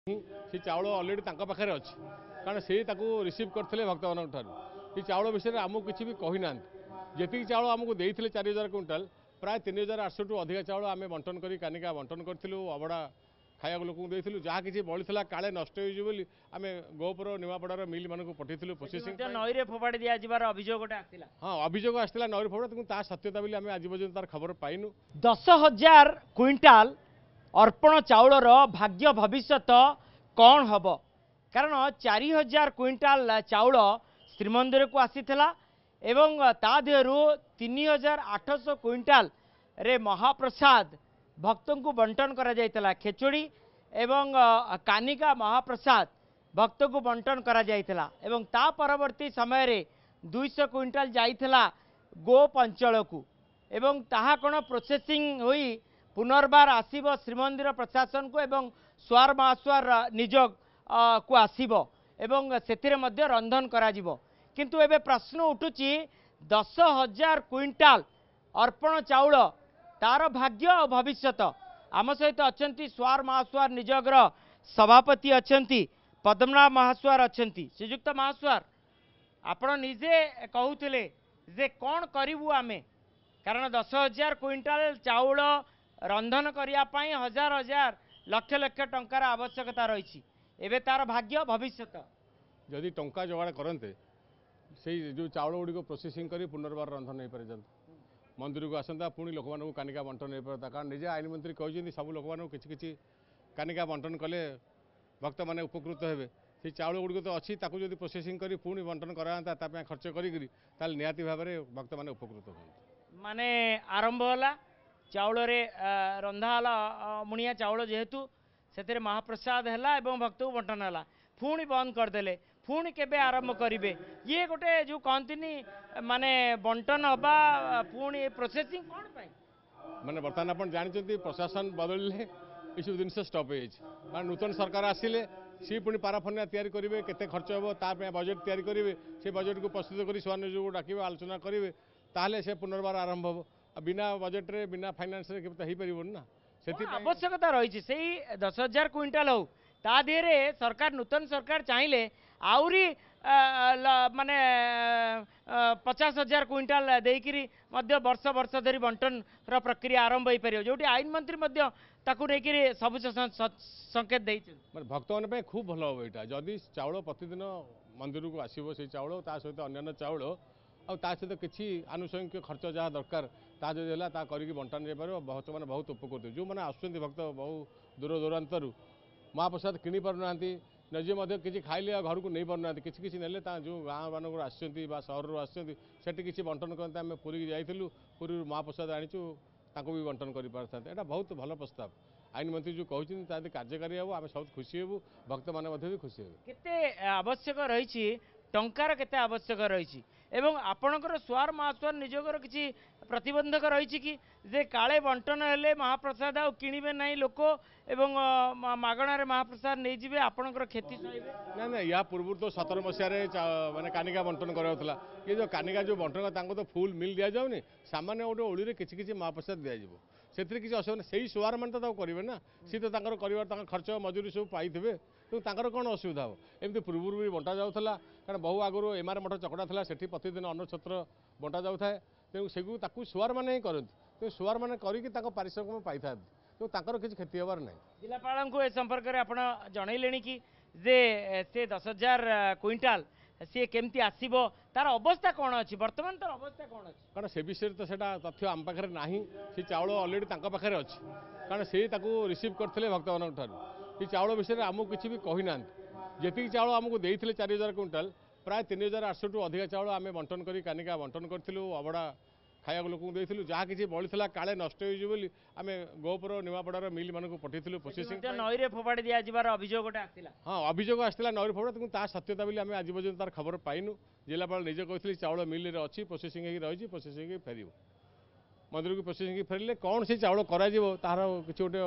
से चाउल अलरेडी पाखे अच्छी कारण से रिसीव करते भक्त मान ये चाउल विषय में आमको किसी भी कही ना जी चाउल आमको देते 4000 क्विंटाल प्राय 3800 टू अधिक चाउल आम बंटन कर कानिका बंटन करूँ अबड़ा खाया लोक देलु जहाँ किसी बड़ी काले नष्ट होमें गोपुर निमापड़ार मिल मानक पठेलु प्रोसेसिंग नईरे फोपाड़ी दिया अभियोग हाँ अभियोग आसाला नईरे फोपड़ा सत्यता आज पर्यटन तार खबर पाइनु 10,000 क्विंटाल अर्पण चाउलर भाग्य भविष्यत कौन हम कारण 4,000 क्विंटाल चाउल श्रीमंदिर को आसीथिला एवं ता देहरु 3,800 क्विंटाल रे महाप्रसाद भक्तों को बंटन करा जायतला खेचुड़ी एवं कानिका महाप्रसाद भक्तों को बंटन करा जायतला एवं ता परवर्ती समय रे 200 क्विंटाल जायतला गोप अंचल को एवं ताहा कोन प्रोसेसिंग होई पुनर्बार आसीबो श्रीमंदिर प्रशासन को एवं स्वार महास्वार निजोग को आसीबो एवं सेथिरे मध्य रंधन करा जिवो किंतु एबे प्रश्न उठुची 10,000 क्विंटाल अर्पण चाउल तार भाग्य और भविष्यत आम सहित अच्छा स्वार महास्वार निजोगर सभापति अच्छा पद्मनाभ महास्वार अच्छा श्रीजुक्त महास्वार आपण निजे कहूले जे कौन करूँ आमे कारण 10,000 क्विंटाल चाउल रंधन करने हजार हजार लक्ष लक्ष टंकार आवश्यकता रही एवं तार भाग्य भविष्यत जदि टंका जोगाड़ करते से जो चाउल गुड़ी को प्रोसेसिंग कर पुनर्बार रंधन हो पारे मंदिर को आसता पुणी लोक मानक कानिका बंटन हो पारता कारण निजे आईन मंत्री कहते सब लोक मानक किसी कानिका बंटन कले भक्त मैंने उपकृत हे से चाउल गुड़ी तो अच्छी जब प्रोसेसिंग कर पुणी बंटन कराता खर्च कर निहाती भाव में भक्त मैंने उपकृत हो माने आरंभ होला चाउल रे रंधा मुनिया चाउल जेहेतु से महाप्रसाद है एवं भक्त को बंटन है पुणी बंद करदे पुणी केबे आरंभ करेंगे ये गोटे जो कहती माने बंटन हवा पुणी प्रोसेसिंग कौन पाई माने बर्तमान आप जानते प्रशासन बदलिले ये सब जिन स्टप हो नूतन सरकार आसिले सी पुणी पाराफर्निया तैयारी करेंगे केते खर्च हो बजेट तैयारी करेंगे से बजेट को प्रस्तुत कर स्वान को डाक आलोचना करेंगे ताहले से पुनर्बार आरंभ हो बिना बजेट रे बिना फाइनेंस रे हो पार ना से आवश्यकता रही से 10,000 क्विंटाल हो ता देहरे सरकार नूतन सरकार चाहिए आउरी माने 50,000 क्विंटाल देकरी वर्ष वर्ष धरी बंटन प्रक्रिया आरंभ हो पार जो आईन मंत्री नहीं सब संकेत भक्त मान खूब भल हम यहाँ जदि चाउल प्रतिदिन मंदिर को आसो से चाउल ता सहित अन्य चाउल आ सहित किसी आनुषंगिक खर्च जहाँ दरकार ता जब है कर बंटन जापर भक्त मैंने बहुत उपकृत जो मैंने आसुँच भक्त बहु दूर दूरांतर महाप्रसाद किणी पारना निजे किसी खाइले घर को नहीं पारना किसी किसी नेले जो गाँव मानक सहर आसटी किसी बंटन करते आम पुरी जाइलु पुरी महाप्रसाद आनीचु भी बंटन कर पारता यहाँ बहुत भल प्रस्ताव आईन मंत्री जो कहते कार्यकारी हम आम सब खुशी हूँ भक्त मैंने भी खुशी हे आवश्यक रही टंकार केते आवश्यक रही एवं आपणकर स्वार महास्वार निजोगर किसी प्रतिबंधक रही कि जे काले बंटन हेले महाप्रसाद आ किणवे ना लोक एवं मागणार महाप्रसाद नहीं जी आपणकर क्षति सहिबे ना ना या पूर्व तो 17 मसीह माने कानिका बंटन करा ये जो कानिका जो बंटन तो फुल मिल दि जाऊनी सामान्य गोटे ओली किसी किसी महाप्रसाद दिज्व से किसी असुविधा से सुआर मैंने तो करेंगे ना सी तो कर खर्च मजूरी सब पाई तो कौन असुविधा हो एमती पूर्व भी बंटा जाऊला कारण बहु आगुरी एमआर मठ चकटा था से प्रतिदिन अन्न छत्र बंटा जाऊ थाए तेणु से सुआर मैंने ही करती तेणु सुआर मैंने करके पारिश्रमिक पाई था तो किसी क्षति हबार ना जिलापाल को ए संपर्क में आप जनइले कि जे से 10,000 क्विंटाल सी केमती आसो तार अवस्था कौन अच्छी बर्तमान तार अवस्था कौन अच्छी कारण से विषय तो सेटा तथ्य आम पाखे ना से चाउल अलरेडी पाखे अच्छी कारण से रिसीव करते भक्त मान ये चाउल विषय में आमको किसी भी कही ना जी चाउल आमको देते 4,000 क्विंटाल प्राय 3,800 टू अधिक चाउल आम बंटन कर कानिका बंटन करूँ अबड़ा खाया लोक देलु जहाँ किसी बड़ी काले नष्ट होमें गोपुर निमापड़ार मिल मानक पठेलु प्रोसेसिंग नईरे फोपाड़ी दिया अभियोग हाँ अभियोग आसाला नईरे फोपड़ा सत्यता आज पर्यटन तार खबर पाइनु जिलापाल निजे कहते चाउल मिल अच्छी प्रोसेसिंग रही प्रोसेसिंग फेर मंदिर को प्रोसेसिंग फेरले कौन से चाउल कर तार किसी गोटे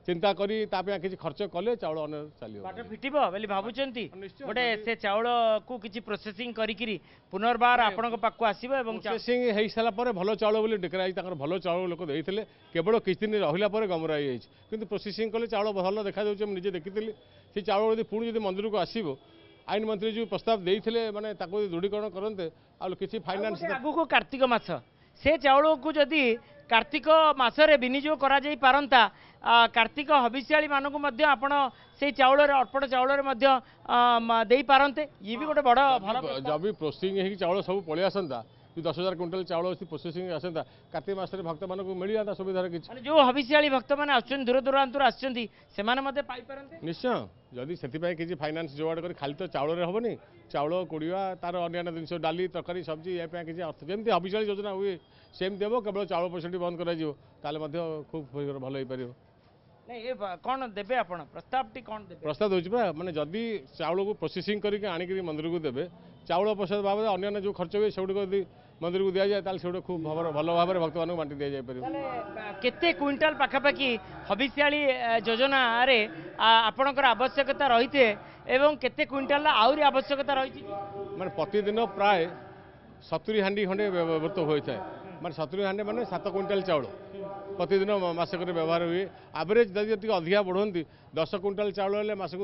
चिंता करी किसी खर्च कले चाउल अन्य चलियो बाट फिटिबो बोली भाबुचंती निश्चय, गोटे से चाउल को किछि प्रोसेसिंग करिकिरी पुनर्बार आपनक पाखु आसीबो एवं प्रोसेसिंग हो सारा पर भल चाउल बोली डिक्लेयर ताकर भल चाउल लोक देइथिले केवल किछि दिन रहिला पर गमरा होई किंतु प्रोसेसिंग कले चाउल भल देखा जाउछ हम निजे देखिथिली से चाउल यदि पुणी यदि मंदिर को आसीबो आईन मंत्री जो प्रस्ताव देइथिले माने ताको दृढ़ीकरण करन्ते आ किछि फाइनान्स आगु को कार्तिक मास से चाउल को जदि कार्तिक मासरे विनियोग करा जाई पारंता कार्तिक हबिष्याली मानक मध्य आपण से चाउल अर्पण चाउल दे पारंते ये भी गोटे बड़ भल जब भी प्रोसेसिंग हो चाउल सब पलि आसंता जो 10,000 क्विंटल चाउल अच्छी प्रोसेसिंग आसंता कार्तिक मास भक्त मान मिल जाता सुविधार किसी जो हबिष्याली भक्त मैंने आसुन दूर दूरांतर आसुच्चंती सेमाने मते पाई पारंते निश्चय जदि से किसी फाइनान्स जोगाड़ कर खाली तो चाउल हेनी चाउल कोड़िया तार अन्य जिन डाली तरकारी सब्जी या किसी अर्थ जमी हबिष्याली योजना हुए सेम देव केवल चाउल पैसा बंद कर खूब भल हो पार नहीं कौन देवे आपण प्रस्ताव टी कौन देवे प्रस्ताव दूसरी माने जदि चाउल को प्रोसेसिंग करके आनिक मंदिर को देवे चाउल पैसा बाबद अन्य जो खर्च हुए से मंदिर को दि जाए से खूब भल भाव में भक्त मानक बांटी दि जाए केते क्विंटाल पाखापाखि हबिष्याली योजना रे आपणकर आवश्यकता रही थे एवं केते क्विंटाल आउरी आवश्यकता रही माने प्रतिदिन प्राय 70 हांडी खंडे व्यवहृत होता है माने 70 हांडी माने 7 क्विंटाल चाउल प्रतिदिन मसक व्यवहार हुए एवरेज जब अधिका बढ़ती 10 क्विंटाल चाउल हेल्ले मसक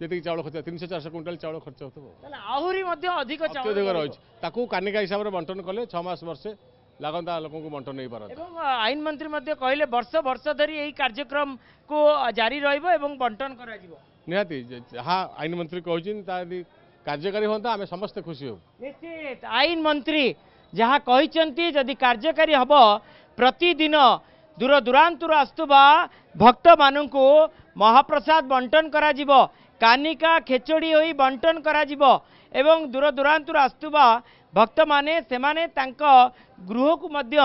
जी चाउल खर्च 300-400 क्विंटाल चाउल खर्च होता आहुरी अधिक अत्यधिक रही कानिका हिसाब से बंटन कले 6 मास वर्षे लगता लोक बंटन नहीं पारत आईन मंत्री कहले वर्ष वर्ष धरी यही कार्यक्रम को जारी रही बंटन कर निहाती जहाँ आईन मंत्री कहती कार्यकारी हाँ आम समस्ते खुशी हो निश्चित आईन मंत्री जहाँ कहते जदि कार्यकारी हम प्रतिदिन दूर दूरांतर आसुवा भक्त मानू महाप्रसाद बंटन करा कानिका खेचड़ी होई बंटन करा एवं दूर दूरांतर आसुवा भक्त माने सेमाने तांका गृह को मध्य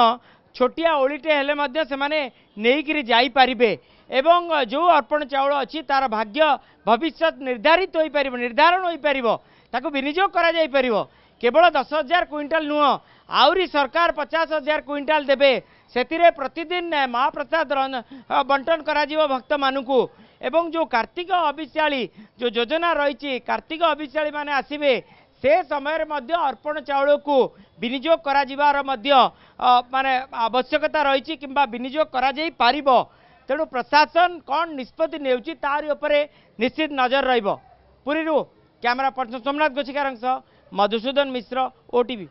छोटिया ओलिटे हेले मध्य सेमाने नेइकिरी जाई पारिबे एवं जो अर्पण चाउल अच्छी तार भाग्य भविष्य निर्धारित हो पारिबो निर्धारण हो पारिबो ताको विनियोग करा जाई पारिबो केवल 10,000 क्विंटाल नुह आउरी सरकार 50,000 क्विंटाल देबे सेतिरे प्रतिदिन महाप्रसाद बंटन करा जीवो भक्त मानू एवं जो कार्तिक हबिष्याली जो योजना रही कार्तिक हबिष्याली माने आसीबे से समय मध्य अर्पण चाउल को विनियोग करा जिवार मध्य माने आवश्यकता रही किंबा विनियोग करा जाई पारिबो तेणु प्रशासन कौन निष्पत्ति नेउची तारि उपरे निश्चित नजर रहिबो पुरी कैमरा पर्सन सोमनाथ गोछिकार मधुसूदन मिश्र ओटीवी।